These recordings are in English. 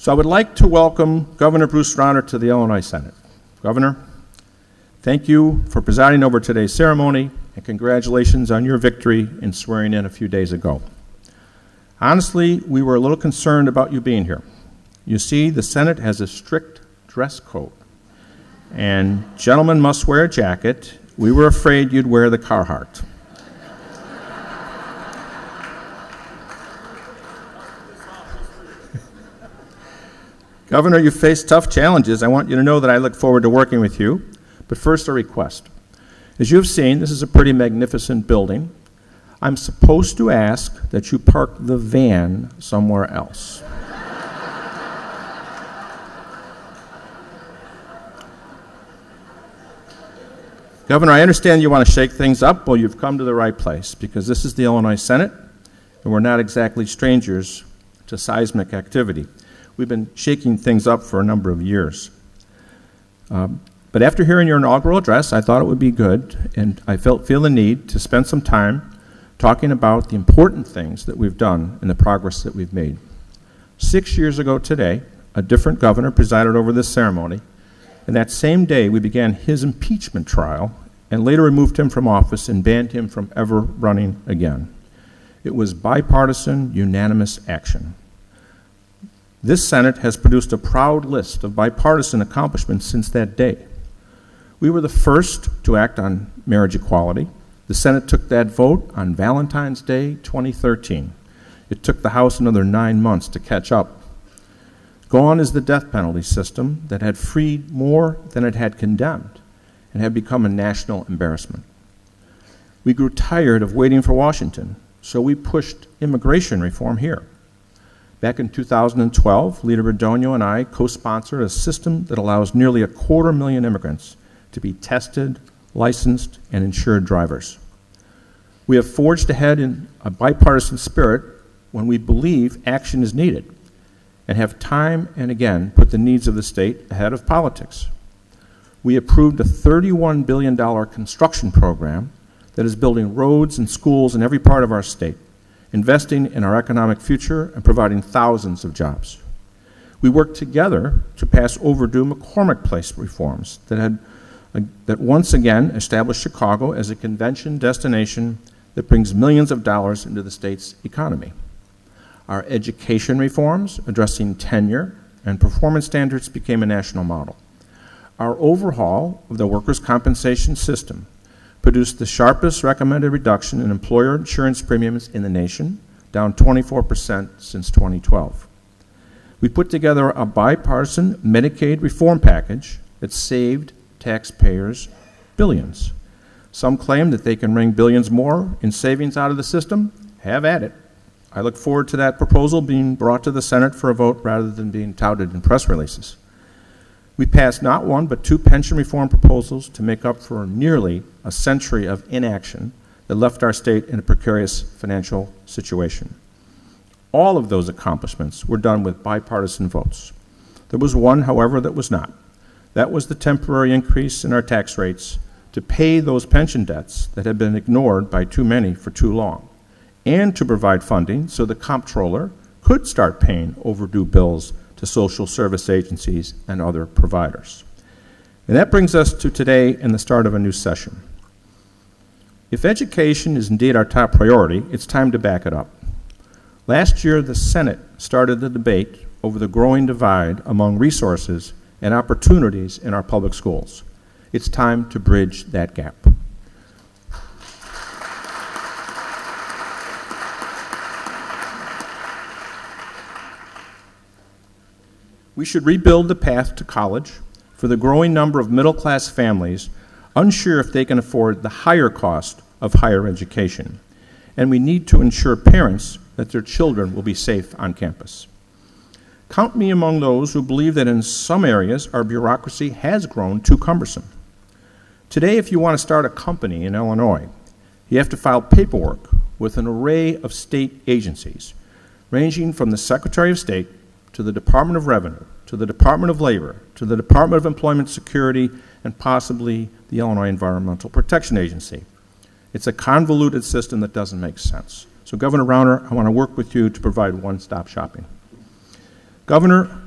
So I would like to welcome Governor Bruce Rauner to the Illinois Senate. Governor, thank you for presiding over today's ceremony, and congratulations on your victory in swearing in a few days ago. Honestly, we were a little concerned about you being here. You see, the Senate has a strict dress code, and gentlemen must wear a jacket. We were afraid you'd wear the Carhartt. Governor, you face tough challenges. I want you to know that I look forward to working with you. But first, a request. As you have seen, this is a pretty magnificent building. I'm supposed to ask that you park the van somewhere else. Governor, I understand you want to shake things up. Well, you've come to the right place, because this is the Illinois Senate, and we're not exactly strangers to seismic activity. We've been shaking things up for a number of years. But after hearing your inaugural address, I thought it would be good, and I feel the need to spend some time talking about the important things that we've done and the progress that we've made. 6 years ago today, a different governor presided over this ceremony, and that same day we began his impeachment trial and later removed him from office and banned him from ever running again. It was bipartisan, unanimous action. This Senate has produced a proud list of bipartisan accomplishments since that day. We were the first to act on marriage equality. The Senate took that vote on Valentine's Day 2013. It took the House another 9 months to catch up. Gone is the death penalty system that had freed more than it had condemned and had become a national embarrassment. We grew tired of waiting for Washington, so we pushed immigration reform here. Back in 2012, Leader Radonio and I co-sponsored a system that allows nearly 250,000 immigrants to be tested, licensed, and insured drivers. We have forged ahead in a bipartisan spirit when we believe action is needed, and have time and again put the needs of the state ahead of politics. We approved a $31 billion construction program that is building roads and schools in every part of our state, investing in our economic future and providing thousands of jobs. We worked together to pass overdue McCormick Place reforms that once again established Chicago as a convention destination that brings millions of dollars into the state's economy. Our education reforms addressing tenure and performance standards became a national model. Our overhaul of the workers' compensation system produced the sharpest recommended reduction in employer insurance premiums in the nation, down 24% since 2012. We put together a bipartisan Medicaid reform package that saved taxpayers billions. Some claim that they can wring billions more in savings out of the system. Have at it. I look forward to that proposal being brought to the Senate for a vote rather than being touted in press releases. We passed not one but 2 pension reform proposals to make up for nearly a century of inaction that left our state in a precarious financial situation. All of those accomplishments were done with bipartisan votes. There was one, however, that was not. That was the temporary increase in our tax rates to pay those pension debts that had been ignored by too many for too long, and to provide funding so the comptroller could start paying overdue bills to social service agencies and other providers. And that brings us to today and the start of a new session. If education is indeed our top priority, it's time to back it up. Last year, the Senate started the debate over the growing divide among resources and opportunities in our public schools. It's time to bridge that gap. We should rebuild the path to college for the growing number of middle-class families unsure if they can afford the higher cost of higher education. And we need to ensure parents that their children will be safe on campus. Count me among those who believe that in some areas our bureaucracy has grown too cumbersome. Today, if you want to start a company in Illinois, you have to file paperwork with an array of state agencies, ranging from the Secretary of State to the Department of Revenue, to the Department of Labor, to the Department of Employment Security, and possibly the Illinois Environmental Protection Agency. It's a convoluted system that doesn't make sense. So Governor Rauner, I want to work with you to provide one-stop shopping. Governor,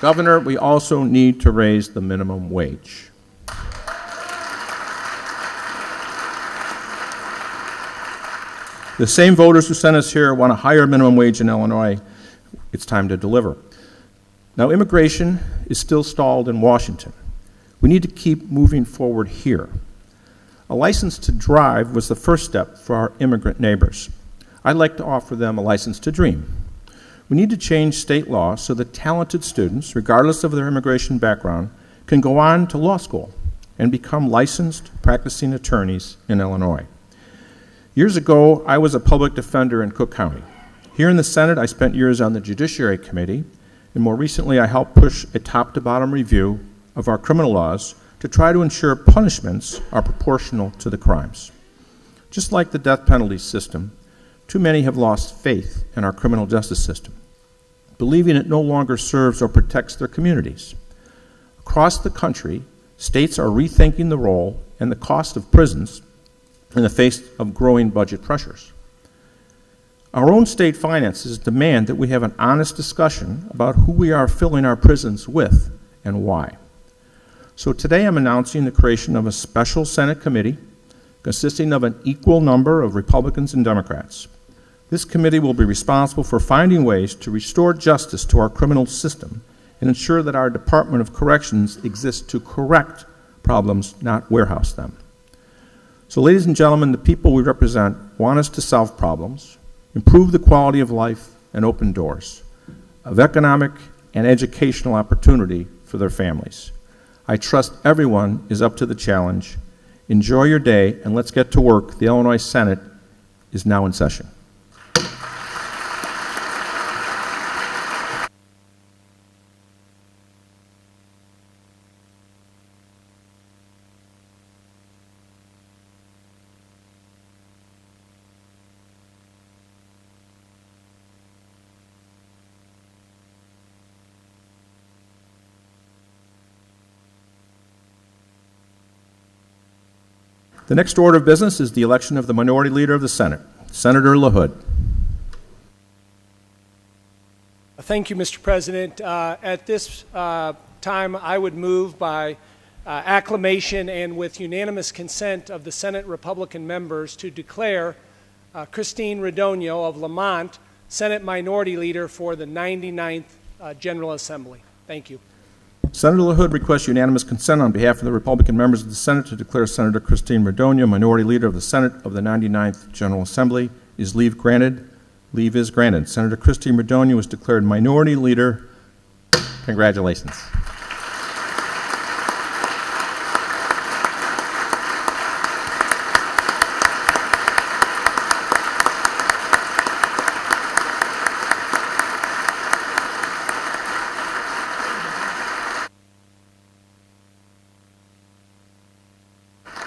Governor, we also need to raise the minimum wage. The same voters who sent us here want a higher minimum wage in Illinois. It's time to deliver. Now, immigration is still stalled in Washington. We need to keep moving forward here. A license to drive was the first step for our immigrant neighbors. I'd like to offer them a license to dream. We need to change state law so that talented students, regardless of their immigration background, can go on to law school and become licensed practicing attorneys in Illinois. Years ago, I was a public defender in Cook County. Here in the Senate, I spent years on the Judiciary Committee, and more recently, I helped push a top-to-bottom review of our criminal laws to try to ensure punishments are proportional to the crimes. Just like the death penalty system, too many have lost faith in our criminal justice system, believing it no longer serves or protects their communities. Across the country, states are rethinking the role and the cost of prisons in the face of growing budget pressures. Our own state finances demand that we have an honest discussion about who we are filling our prisons with and why. So today I'm announcing the creation of a special Senate committee consisting of an equal number of Republicans and Democrats. This committee will be responsible for finding ways to restore justice to our criminal system and ensure that our Department of Corrections exists to correct problems, not warehouse them. So, ladies and gentlemen, the people we represent want us to solve problems, improve the quality of life, and open doors of economic and educational opportunity for their families. I trust everyone is up to the challenge. Enjoy your day, and let's get to work. The Illinois Senate is now in session. The next order of business is the election of the Minority Leader of the Senate, Senator LaHood. Thank you, Mr. President. At this time, I would move by acclamation and with unanimous consent of the Senate Republican members to declare Christine Radogno of Lamont Senate Minority Leader for the 99th General Assembly. Thank you. Senator LaHood requests unanimous consent on behalf of the Republican members of the Senate to declare Senator Christine Radogno Minority Leader of the Senate of the 99th General Assembly. Is leave granted? Leave is granted. Senator Christine Radogno is declared Minority Leader. Congratulations.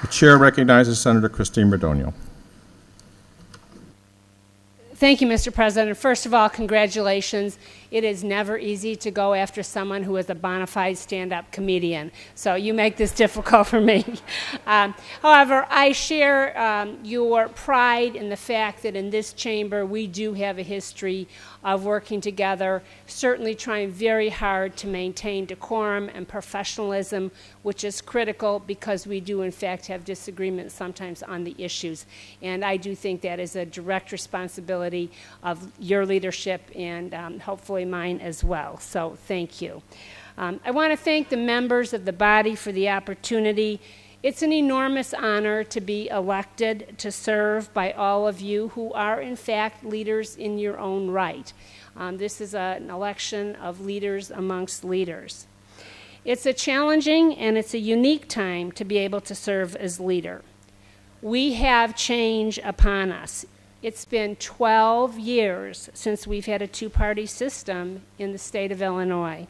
The chair recognizes Senator Christine Radogno. Thank you, Mr. President. First of all, congratulations. It is never easy to go after someone who is a bona fide stand-up comedian, so you make this difficult for me. However, I share your pride in the fact that in this chamber we do have a history of working together, certainly trying very hard to maintain decorum and professionalism, which is critical because we do in fact have disagreements sometimes on the issues. And I do think that is a direct responsibility of your leadership and hopefully mine as well. So thank you. I want to thank the members of the body for the opportunity. It's an enormous honor to be elected to serve by all of you who are in fact leaders in your own right. This is an election of leaders amongst leaders. It's a challenging and it's a unique time to be able to serve as leader. We have change upon us. It's been 12 years since we've had a two-party system in the state of Illinois.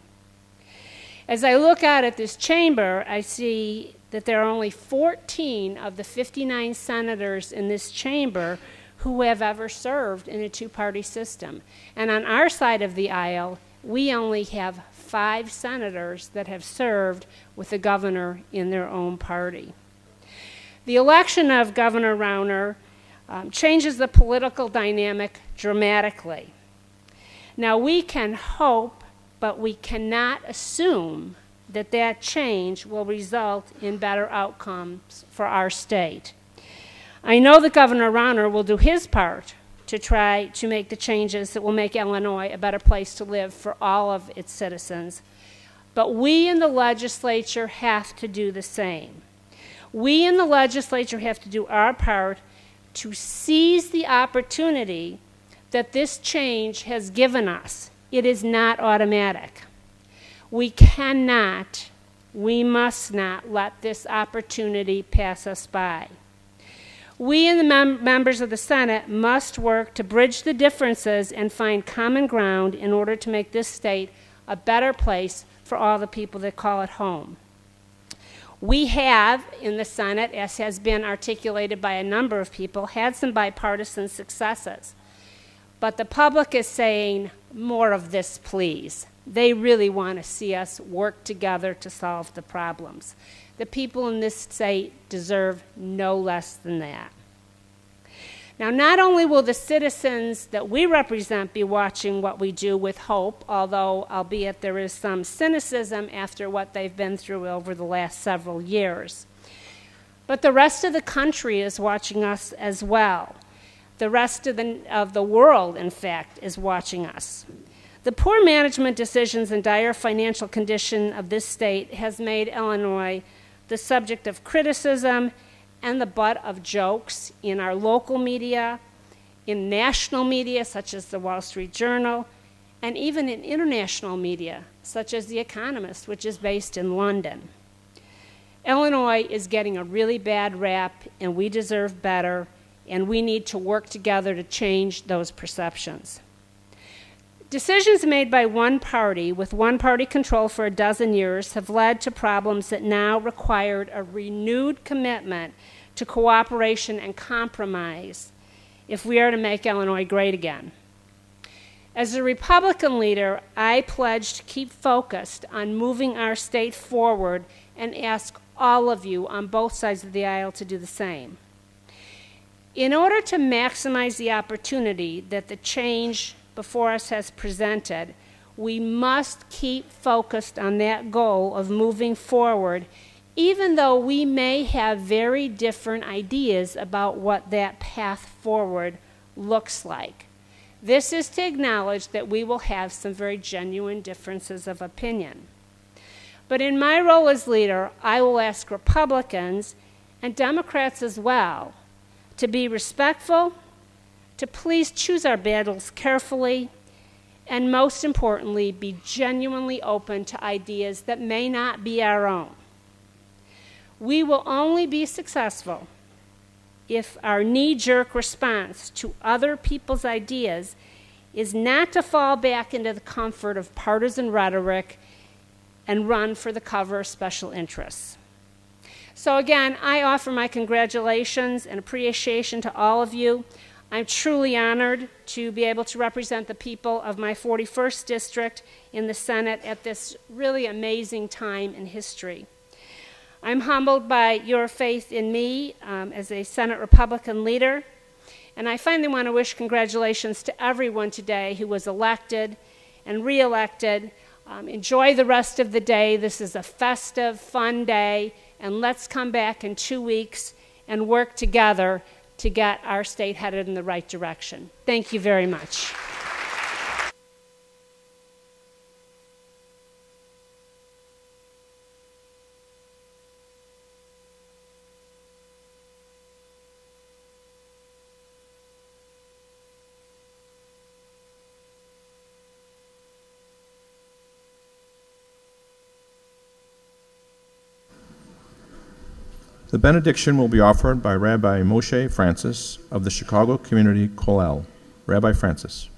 As I look out at this chamber, I see that there are only 14 of the 59 senators in this chamber who have ever served in a two-party system. And on our side of the aisle, we only have 5 senators that have served with the governor in their own party. The election of Governor Rauner changes the political dynamic dramatically. Now, we can hope, but we cannot assume that that change will result in better outcomes for our state. I know that Governor Rauner will do his part to try to make the changes that will make Illinois a better place to live for all of its citizens. But we in the legislature have to do the same. We in the legislature have to do our part to seize the opportunity that this change has given us. It is not automatic. We cannot, we must not let this opportunity pass us by. We and the members of the Senate must work to bridge the differences and find common ground in order to make this state a better place for all the people that call it home. We have, in the Senate, as has been articulated by a number of people, had some bipartisan successes. But the public is saying, more of this, please. They really want to see us work together to solve the problems. The people in this state deserve no less than that. Now, not only will the citizens that we represent be watching what we do with hope, although albeit there is some cynicism after what they've been through over the last several years, but the rest of the country is watching us as well. The rest of the world, in fact, is watching us. The poor management decisions and dire financial condition of this state has made Illinois the subject of criticism and the butt of jokes in our local media, in national media such as the Wall Street Journal, and even in international media such as The Economist, which is based in London. Illinois is getting a really bad rap, and we deserve better, and we need to work together to change those perceptions. Decisions made by one party with one-party control for a dozen years have led to problems that now required a renewed commitment to cooperation and compromise if we are to make Illinois great again. As a Republican leader, I pledge to keep focused on moving our state forward and ask all of you on both sides of the aisle to do the same. In order to maximize the opportunity that the change before us has presented, we must keep focused on that goal of moving forward, even though we may have very different ideas about what that path forward looks like. This is to acknowledge that we will have some very genuine differences of opinion. But in my role as leader, I will ask Republicans and Democrats as well to be respectful, to please choose our battles carefully, and most importantly, be genuinely open to ideas that may not be our own. We will only be successful if our knee-jerk response to other people's ideas is not to fall back into the comfort of partisan rhetoric and run for the cover of special interests. So again, I offer my congratulations and appreciation to all of you. I'm truly honored to be able to represent the people of my 41st district in the Senate at this really amazing time in history. I'm humbled by your faith in me as a Senate Republican leader, and I finally want to wish congratulations to everyone today who was elected and re-elected. Enjoy the rest of the day. This is a festive, fun day, and let's come back in 2 weeks and work together to get our state headed in the right direction. Thank you very much. The benediction will be offered by Rabbi Moshe Francis of the Chicago Community Kollel. Rabbi Francis.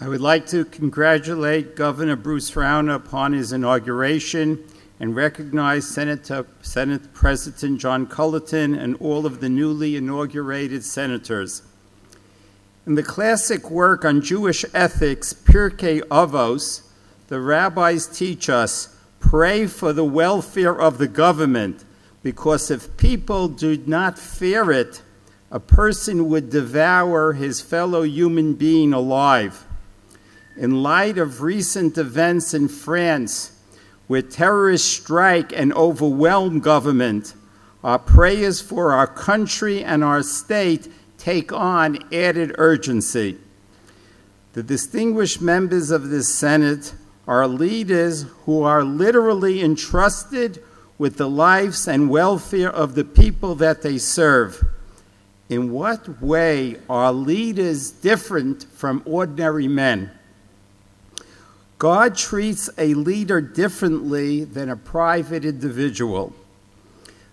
I would like to congratulate Governor Bruce Rauner upon his inauguration and recognize Senate President John Cullerton and all of the newly inaugurated senators. In the classic work on Jewish ethics, Pirkei Avos, the rabbis teach us, pray for the welfare of the government, because if people do not fear it, a person would devour his fellow human being alive. In light of recent events in France, where terrorists strike and overwhelm government, our prayers for our country and our state take on added urgency. The distinguished members of this Senate are leaders who are literally entrusted with the lives and welfare of the people that they serve. In what way are leaders different from ordinary men? God treats a leader differently than a private individual.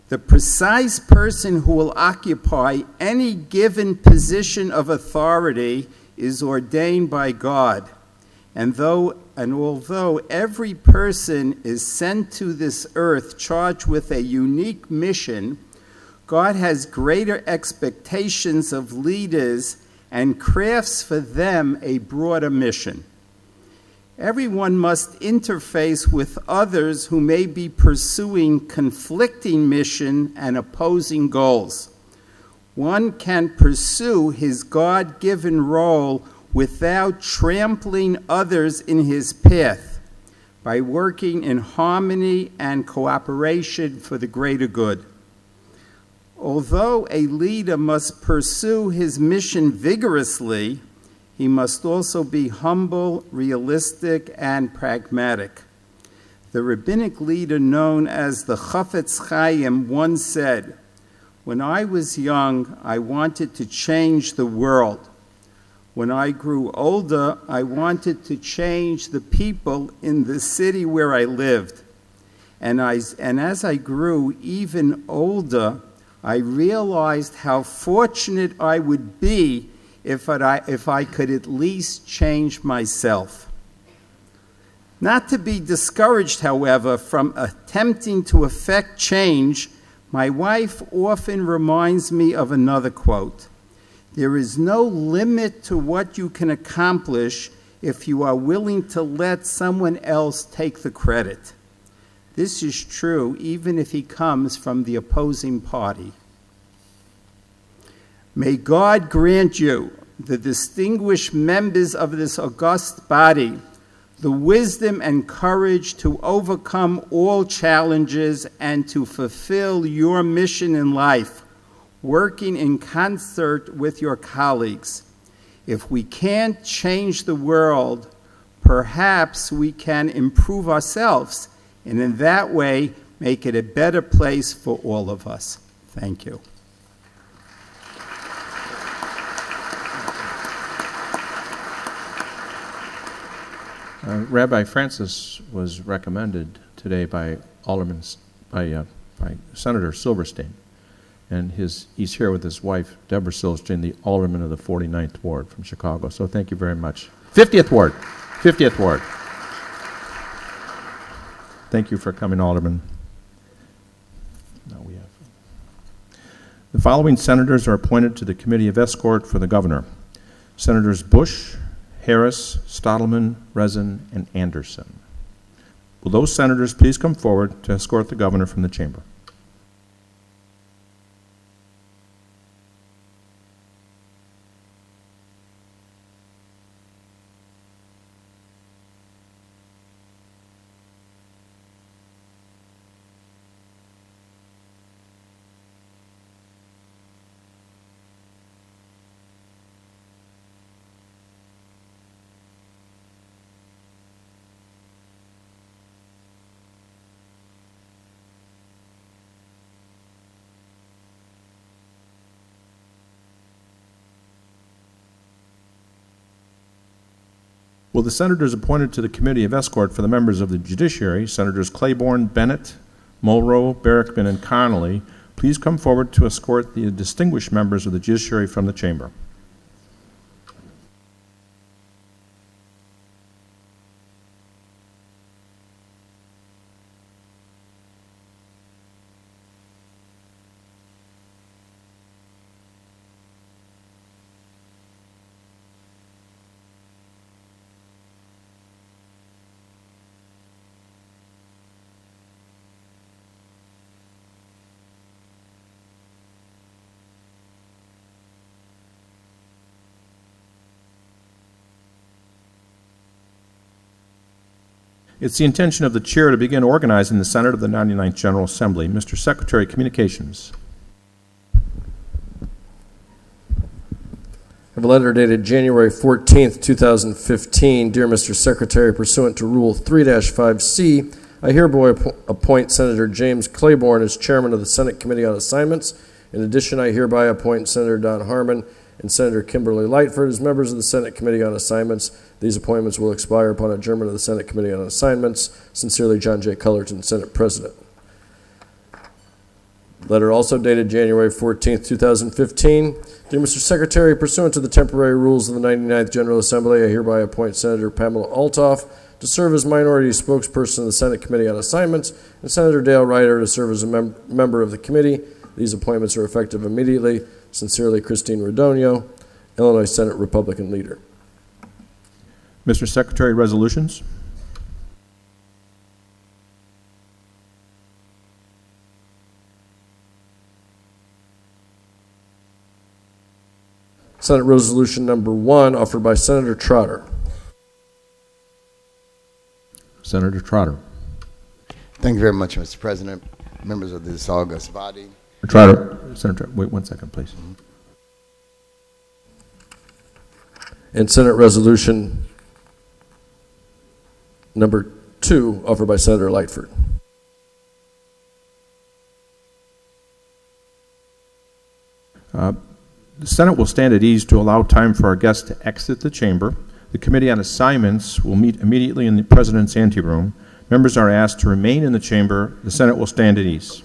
The precise person who will occupy any given position of authority is ordained by God. And although every person is sent to this earth charged with a unique mission, God has greater expectations of leaders and crafts for them a broader mission. Everyone must interface with others who may be pursuing conflicting mission and opposing goals. One can pursue his God-given role without trampling others in his path, by working in harmony and cooperation for the greater good. Although a leader must pursue his mission vigorously, he must also be humble, realistic, and pragmatic. The rabbinic leader known as the Chafetz Chaim once said, "When I was young, I wanted to change the world. When I grew older, I wanted to change the people in the city where I lived. And as I grew even older, I realized how fortunate I would be if I could at least change myself." Not to be discouraged, however, from attempting to effect change, my wife often reminds me of another quote. "There is no limit to what you can accomplish if you are willing to let someone else take the credit." This is true even if he comes from the opposing party. May God grant you, the distinguished members of this august body, the wisdom and courage to overcome all challenges and to fulfill your mission in life, working in concert with your colleagues. If we can't change the world, perhaps we can improve ourselves, and in that way, make it a better place for all of us. Thank you. Rabbi Francis was recommended today by Senator Silverstein, and he's here with his wife, Deborah Silverstein, the alderman of the 49th Ward from Chicago. So thank you very much. 50th Ward. Thank you for coming, Alderman. Now we have. The following senators are appointed to the Committee of Escort for the Governor: Senators Bush, Harris, Stottleman, Rezin, and Anderson. Will those senators please come forward to escort the governor from the chamber? Will the senators appointed to the Committee of Escort for the members of the Judiciary, Senators Claiborne, Bennett, Mulrow, Barackman, and Connolly, please come forward to escort the distinguished members of the Judiciary from the chamber? It's the intention of the chair to begin organizing the Senate of the 99th General Assembly. Mr. Secretary, Communications. I have a letter dated January 14th, 2015. Dear Mr. Secretary, pursuant to Rule 3-5C, I hereby appoint Senator James Claiborne as chairman of the Senate Committee on Assignments. In addition, I hereby appoint Senator Don Harmon and Senator Kimberly Lightford as members of the Senate Committee on Assignments. These appointments will expire upon adjournment of the Senate Committee on Assignments. Sincerely, John J. Cullerton, Senate President. Letter also dated January 14th, 2015. Dear Mr. Secretary, pursuant to the temporary rules of the 99th General Assembly, I hereby appoint Senator Pamela Altoff to serve as minority spokesperson of the Senate Committee on Assignments and Senator Dale Ryder to serve as a member of the committee. These appointments are effective immediately. Sincerely, Christine Radonio, Illinois Senate Republican Leader. Mr. Secretary, resolutions. Senate Resolution Number 1, offered by Senator Trotter. Senator Trotter. Thank you very much, Mr. President, members of this august body. Trotter. Senator, wait 1 second, please. And Senate Resolution Number 2, offered by Senator Lightford. The Senate will stand at ease to allow time for our guests to exit the chamber. The Committee on Assignments will meet immediately in the President's anteroom. Members are asked to remain in the chamber. The Senate will stand at ease.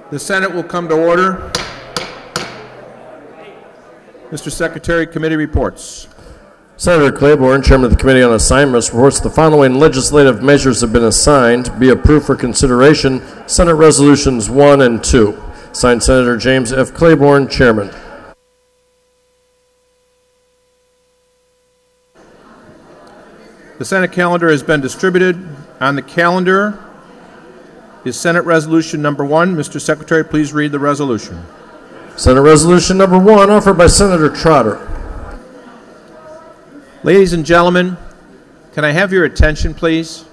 The Senate will come to order. Mr. Secretary, committee reports. Senator Claiborne, Chairman of the Committee on Assignments, reports the following legislative measures have been assigned, be approved for consideration, Senate Resolutions 1 and 2. Signed, Senator James F. Claiborne, Chairman. The Senate calendar has been distributed. On the calendar is Senate Resolution number 1. Mr. Secretary, please read the resolution. Senate Resolution number 1, offered by Senator Trotter. Ladies and gentlemen, can I have your attention, please?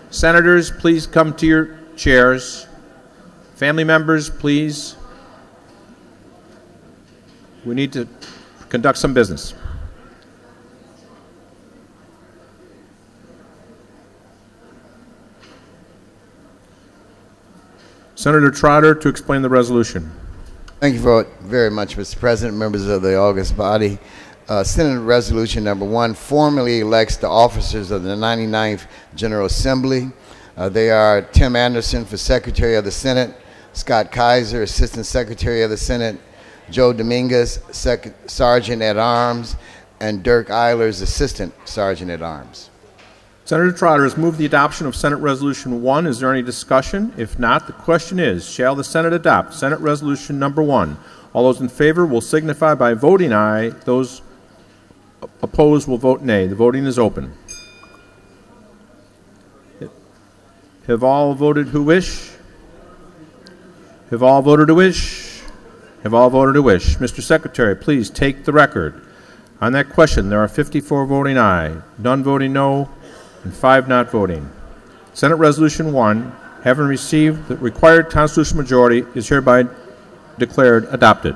Senators, please come to your chairs. Family members, please. We need to conduct some business. Senator Trotter to explain the resolution. Thank you very much, Mr. President, members of the august body. Senate Resolution number 1 formally elects the officers of the 99th General Assembly. They are Tim Anderson for Secretary of the Senate, Scott Kaiser, Assistant Secretary of the Senate, Joe Dominguez, Sergeant at Arms, and Dirk Eilers, Assistant Sergeant at Arms. Senator Trotter has moved the adoption of Senate Resolution 1. Is there any discussion? If not, the question is, shall the Senate adopt Senate Resolution number 1? All those in favor will signify by voting aye. Those opposed will vote nay. The voting is open. Have all voted who wish? Have all voted who wish? Have all voted who wish? Mr. Secretary, please take the record. On that question, there are 54 voting aye, none voting no, and 5 not voting. Senate Resolution 1, having received the required constitutional majority, is hereby declared adopted.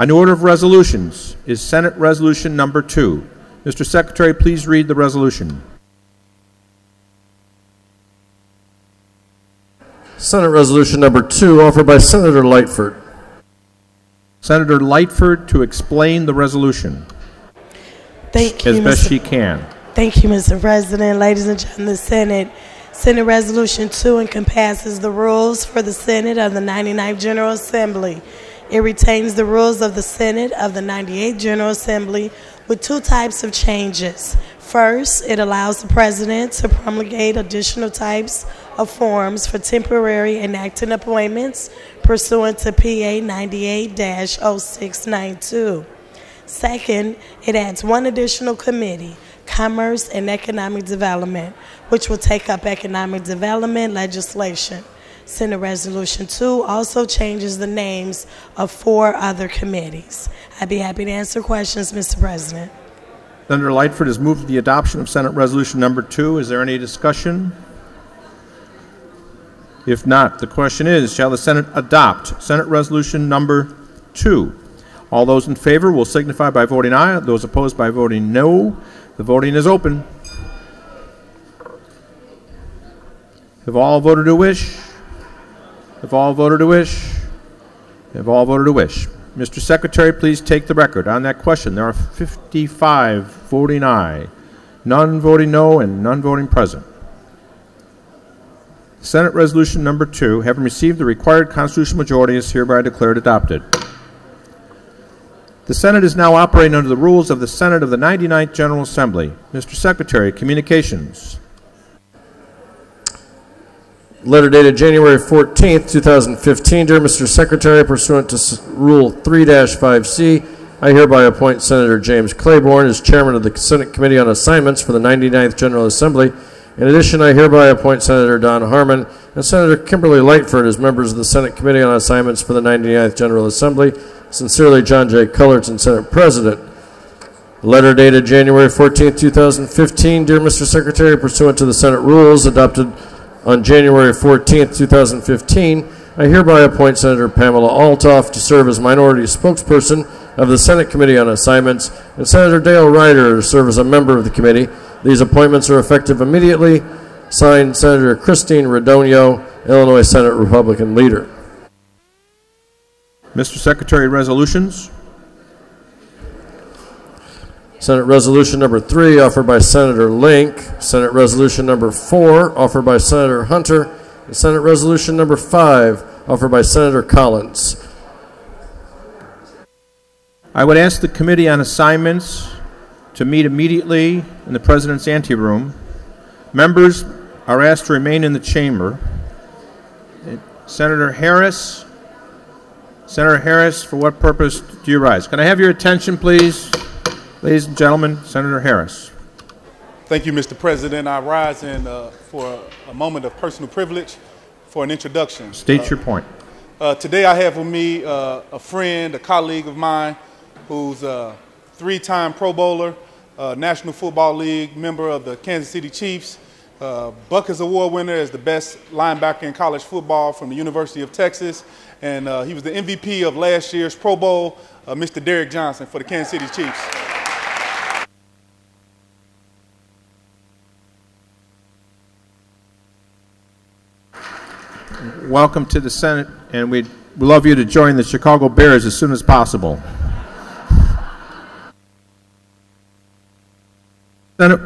On the order of resolutions is Senate Resolution number 2. Mr. Secretary, please read the resolution. Senate Resolution number 2, offered by Senator Lightford. Senator Lightford to explain the resolution. Thank you, as best she can. Thank you, Mr. President. Ladies and gentlemen of the Senate, Senate Resolution 2 encompasses the rules for the Senate of the 99th General Assembly. It retains the rules of the Senate of the 98th General Assembly with 2 types of changes. First, it allows the President to promulgate additional types of forms for temporary and acting appointments pursuant to PA 98-0692. Second, it adds 1 additional committee, Commerce and Economic Development, which will take up economic development legislation. Senate Resolution 2 also changes the names of 4 other committees. I'd be happy to answer questions, Mr. President. Senator Lightford has moved the adoption of Senate Resolution number 2. Is there any discussion? If not, the question is, shall the Senate adopt Senate Resolution number 2? All those in favor will signify by voting aye. Those opposed by voting no. The voting is open. Have all voted to wish? Have all voted to wish? Have all voted to wish? Mr. Secretary, please take the record. On that question, there are 55 voting aye, none voting no, and none voting present. Senate Resolution number 2, having received the required constitutional majority, is hereby declared adopted. The Senate is now operating under the rules of the Senate of the 99th General Assembly. Mr. Secretary, communications. Letter dated January 14th, 2015. Dear Mr. Secretary, pursuant to Rule 3-5C, I hereby appoint Senator James Claiborne as chairman of the Senate Committee on Assignments for the 99th General Assembly. In addition, I hereby appoint Senator Don Harmon and Senator Kimberly Lightford as members of the Senate Committee on Assignments for the 99th General Assembly. Sincerely, John J. Cullerton, Senate President. Letter dated January 14, 2015. Dear Mr. Secretary, pursuant to the Senate rules adopted on January 14, 2015, I hereby appoint Senator Pamela Altoff to serve as minority spokesperson of the Senate Committee on Assignments and Senator Dale Ryder to serve as a member of the committee. These appointments are effective immediately. Signed, Senator Christine Radonio, Illinois Senate Republican Leader. Mr. Secretary, resolutions. Senate Resolution number 3, offered by Senator Link. Senate Resolution number 4, offered by Senator Hunter. And Senate Resolution number 5, offered by Senator Collins. I would ask the Committee on Assignments to meet immediately in the President's anteroom. Members are asked to remain in the chamber. Senator Harris, for what purpose do you rise? Can I have your attention, please? Ladies and gentlemen, Senator Harris. Thank you, Mr. President. I rise for a moment of personal privilege for an introduction. State your point. Today I have with me a friend, a colleague of mine, who's a three-time Pro Bowler, National Football League member of the Kansas City Chiefs, Buckers Award winner as the best linebacker in college football from the University of Texas, and he was the MVP of last year's Pro Bowl, Mr. Derrick Johnson for the Kansas City Chiefs. Welcome to the Senate, and we'd love you to join the Chicago Bears as soon as possible.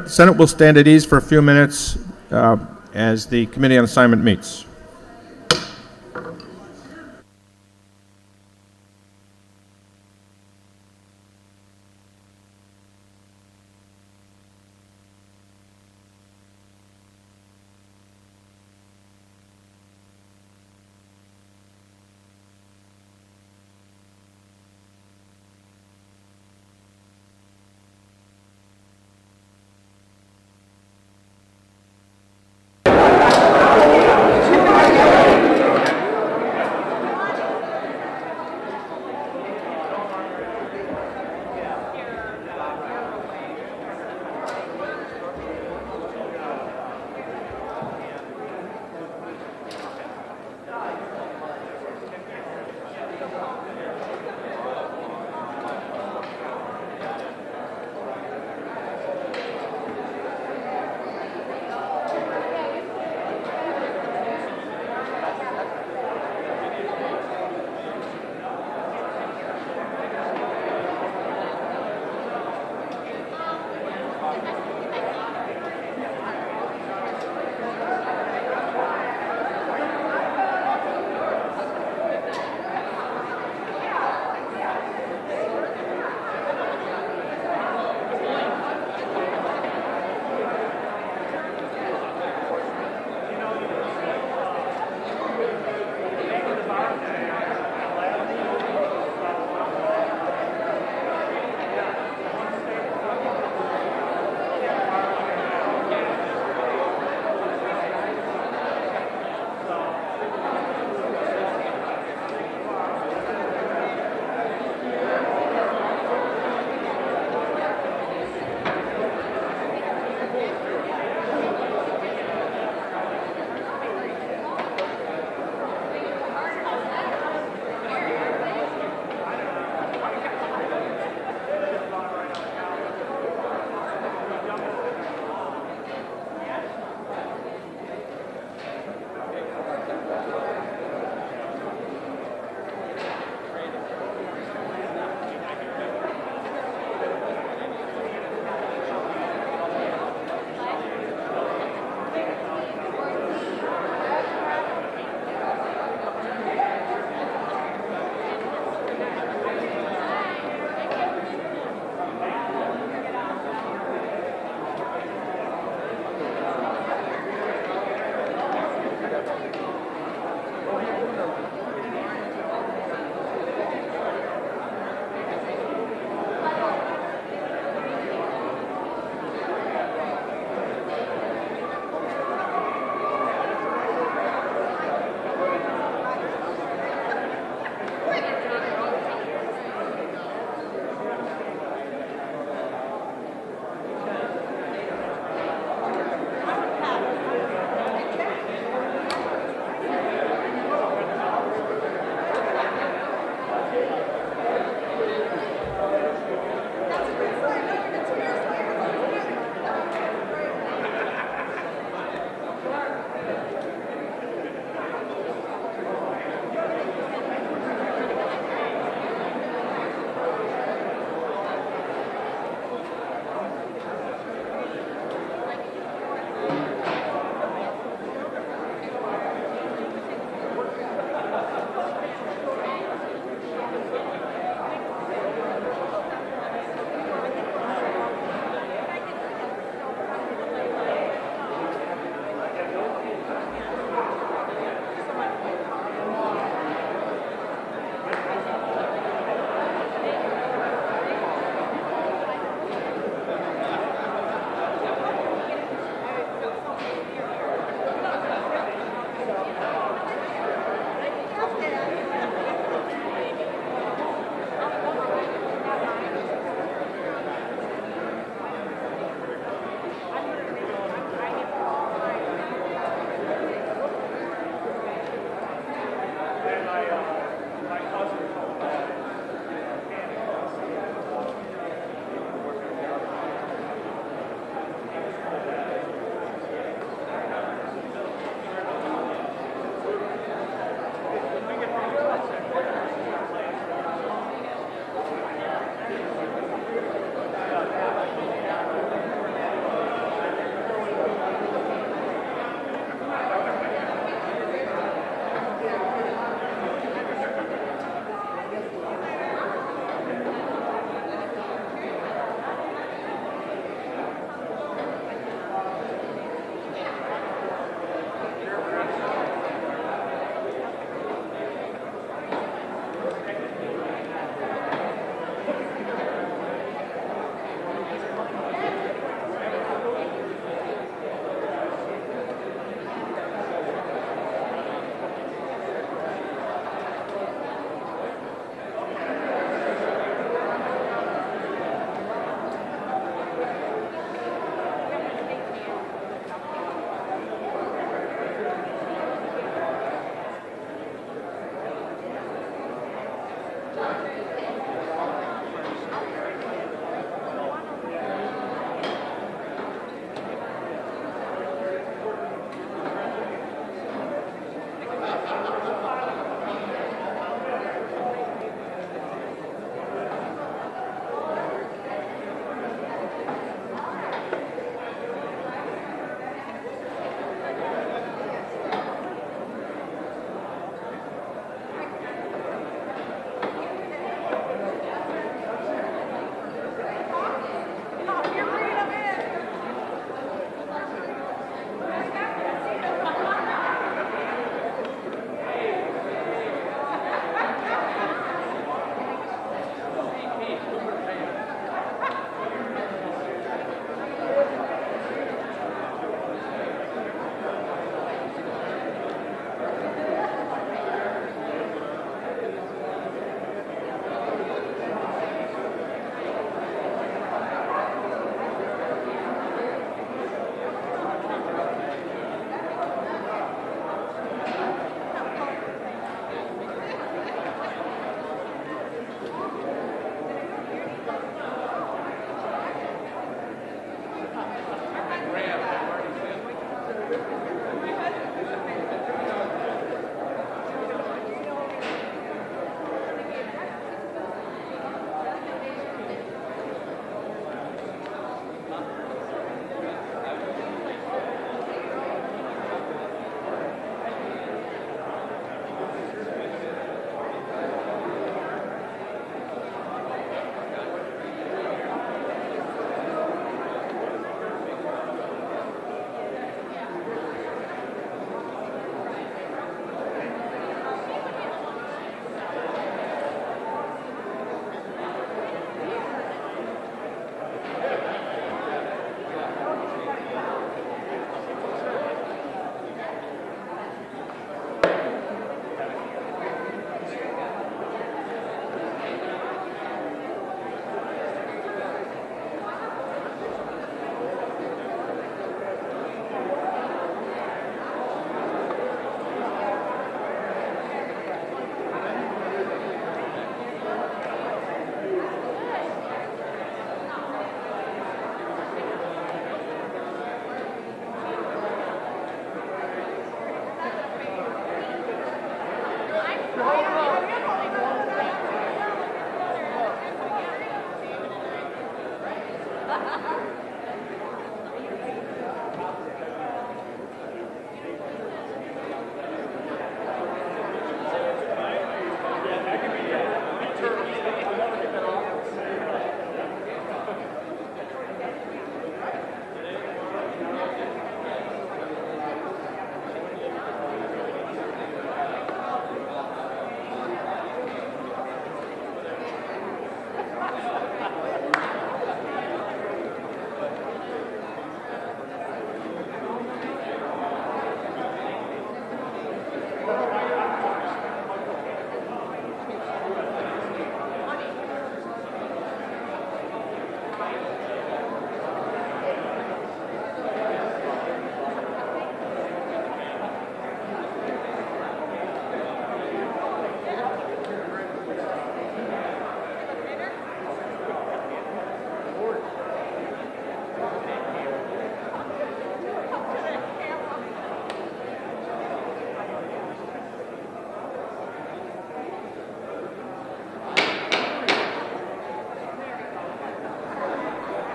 Senate will stand at ease for a few minutes as the Committee on Assignment meets.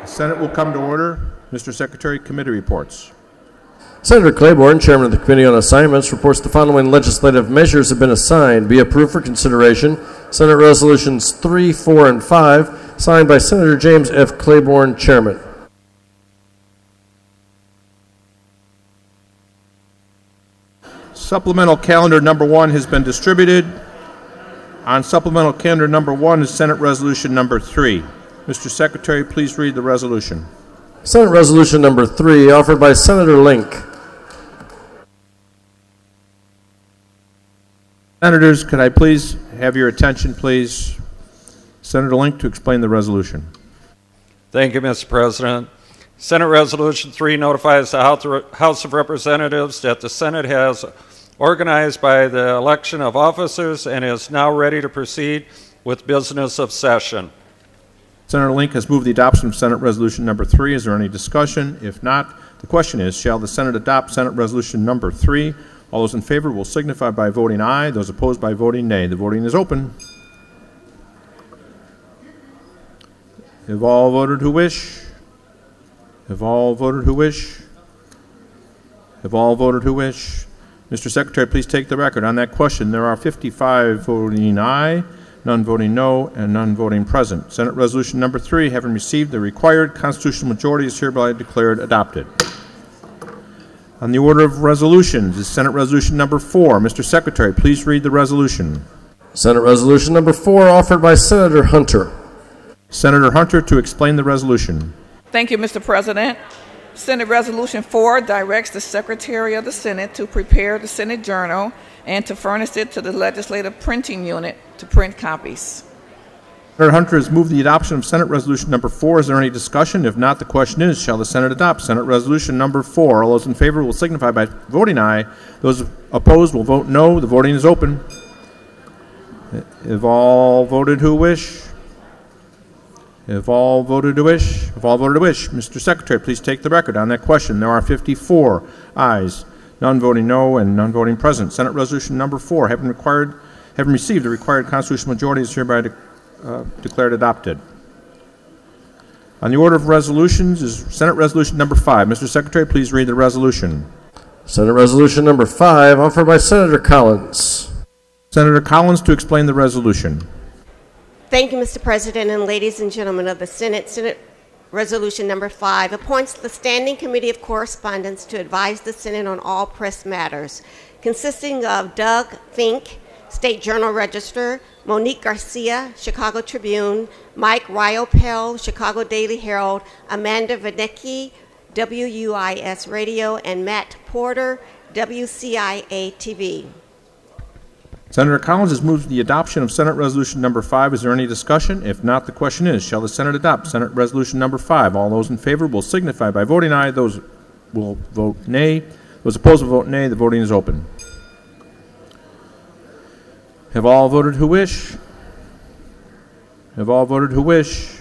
The Senate will come to order. Mr. Secretary, committee reports. Senator Claiborne, Chairman of the Committee on Assignments, reports the following legislative measures have been assigned. Be approved for consideration. Senate Resolutions 3, 4, and 5, signed by Senator James F. Claiborne, Chairman. Supplemental calendar number 1 has been distributed. On supplemental calendar number 1 is Senate Resolution number 3. Mr. Secretary, please read the resolution. Senate Resolution number 3, offered by Senator Link. Senators, could I please have your attention, please? Senator Link to explain the resolution. Thank you, Mr. President. Senate Resolution 3 notifies the House of Representatives that the Senate has organized by the election of officers and is now ready to proceed with business of session. Senator Link has moved the adoption of Senate Resolution number 3. Is there any discussion? If not, the question is, shall the Senate adopt Senate Resolution number 3? All those in favor will signify by voting aye. Those opposed by voting nay. The voting is open. Have all voted who wish? Have all voted who wish? Have all voted who wish? Mr. Secretary, please take the record. On that question, there are 55 voting aye, none voting no, and none voting present. Senate Resolution number 3, having received the required constitutional majority, is hereby declared adopted. On the order of resolutions is Senate Resolution number 4. Mr. Secretary, please read the resolution. Senate Resolution number 4, offered by Senator Hunter. Senator Hunter to explain the resolution. Thank you, Mr. President. Senate Resolution 4 directs the Secretary of the Senate to prepare the Senate Journal and to furnish it to the Legislative Printing Unit to print copies. Senator Hunter has moved the adoption of Senate Resolution number 4. Is there any discussion? If not, the question is, shall the Senate adopt Senate Resolution number 4? All those in favor will signify by voting aye. Those opposed will vote no. The voting is open. Have all voted who wish? Have all voted to wish? Have all voted to wish? Mr. Secretary, please take the record. On that question, there are 54 ayes, none voting no, and none voting present. Senate Resolution number 4, having received the required constitutional majority, is hereby declared adopted. On the order of resolutions is Senate Resolution number 5. Mr. Secretary, please read the resolution. Senate Resolution number 5, offered by Senator Collins. Senator Collins to explain the resolution. Thank you, Mr. President, and ladies and gentlemen of the Senate. Senate Resolution number 5 appoints the Standing Committee of Correspondence to advise the Senate on all press matters, consisting of Doug Fink, State Journal Register, Monique Garcia, Chicago Tribune, Mike Ryopel, Chicago Daily Herald, Amanda Vanecki, WUIS Radio, and Matt Porter, WCIA TV. Senator Collins has moved the adoption of Senate Resolution number 5. Is there any discussion? If not, the question is, shall the Senate adopt Senate Resolution number 5? All those in favor will signify by voting aye. Those will vote nay. Those opposed will vote nay. The voting is open. Have all voted who wish? Have all voted who wish?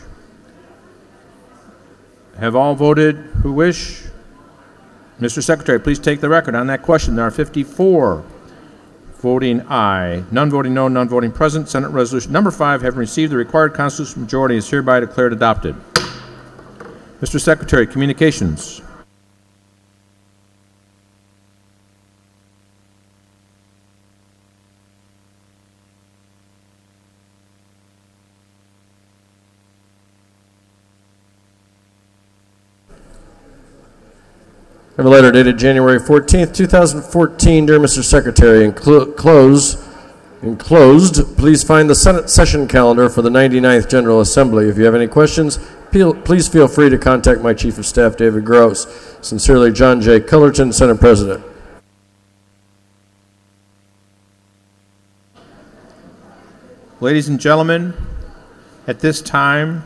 Have all voted who wish? Mr. Secretary, please take the record. On that question, there are 54 voting aye, none voting no, none voting present. Senate Resolution number 5, having received the required constitutional majority, is hereby declared adopted. Mr. Secretary, communications. I have a letter dated January 14th, 2014. Dear Mr. Secretary, enclosed, please find the Senate session calendar for the 99th General Assembly. If you have any questions, please feel free to contact my Chief of Staff, David Gross. Sincerely, John J. Cullerton, Senate President. Ladies and gentlemen, at this time,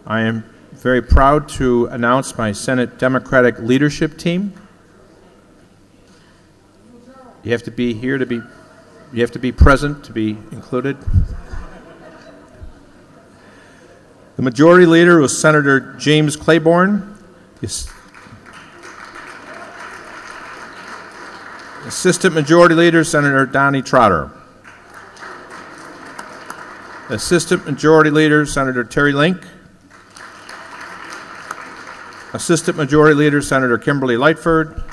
I am very proud to announce my Senate Democratic leadership team. You have to be here to be, you have to be present to be included. The Majority Leader was Senator James Claiborne. Assistant Majority Leader, Senator Donnie Trotter. Assistant Majority Leader, Senator Terry Link. Assistant Majority Leader, Senator Kimberly Lightford.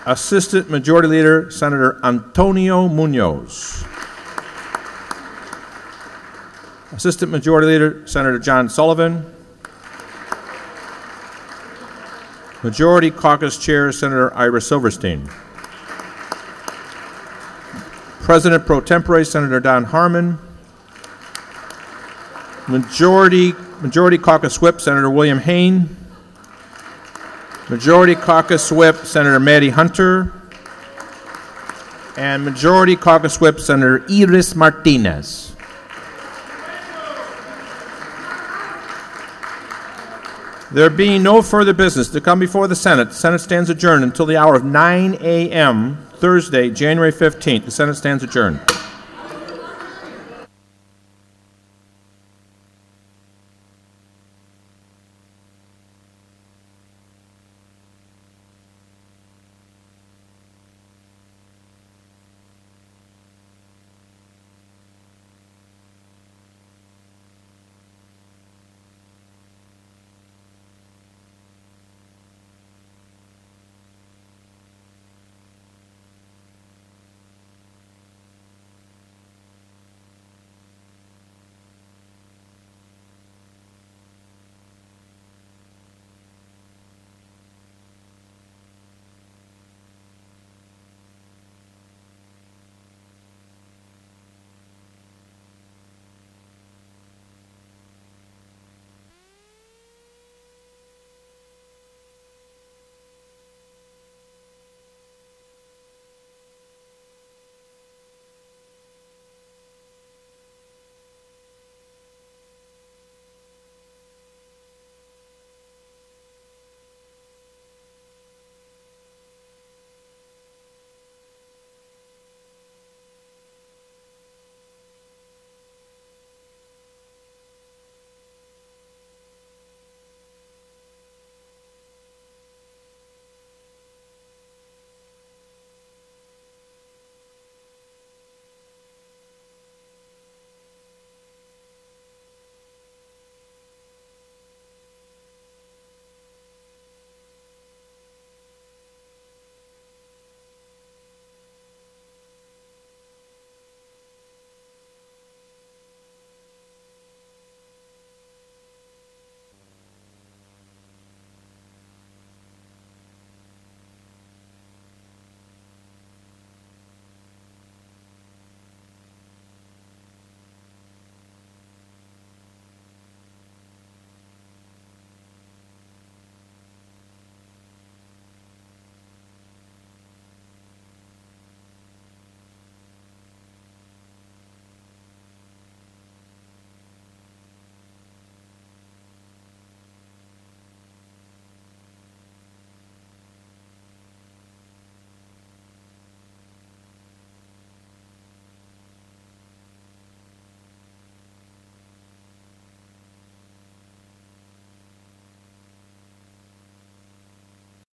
Assistant Majority Leader, Senator Antonio Munoz. Assistant Majority Leader, Senator John Sullivan. Majority Caucus Chair, Senator Ira Silverstein. President Pro Tempore, Senator Don Harmon. Majority Caucus Whip, Senator William Hayne. Majority Caucus Whip, Senator Maddie Hunter. And Majority Caucus Whip, Senator Iris Martinez. There being no further business to come before the Senate stands adjourned until the hour of 9 a.m. Thursday, January 15th. The Senate stands adjourned.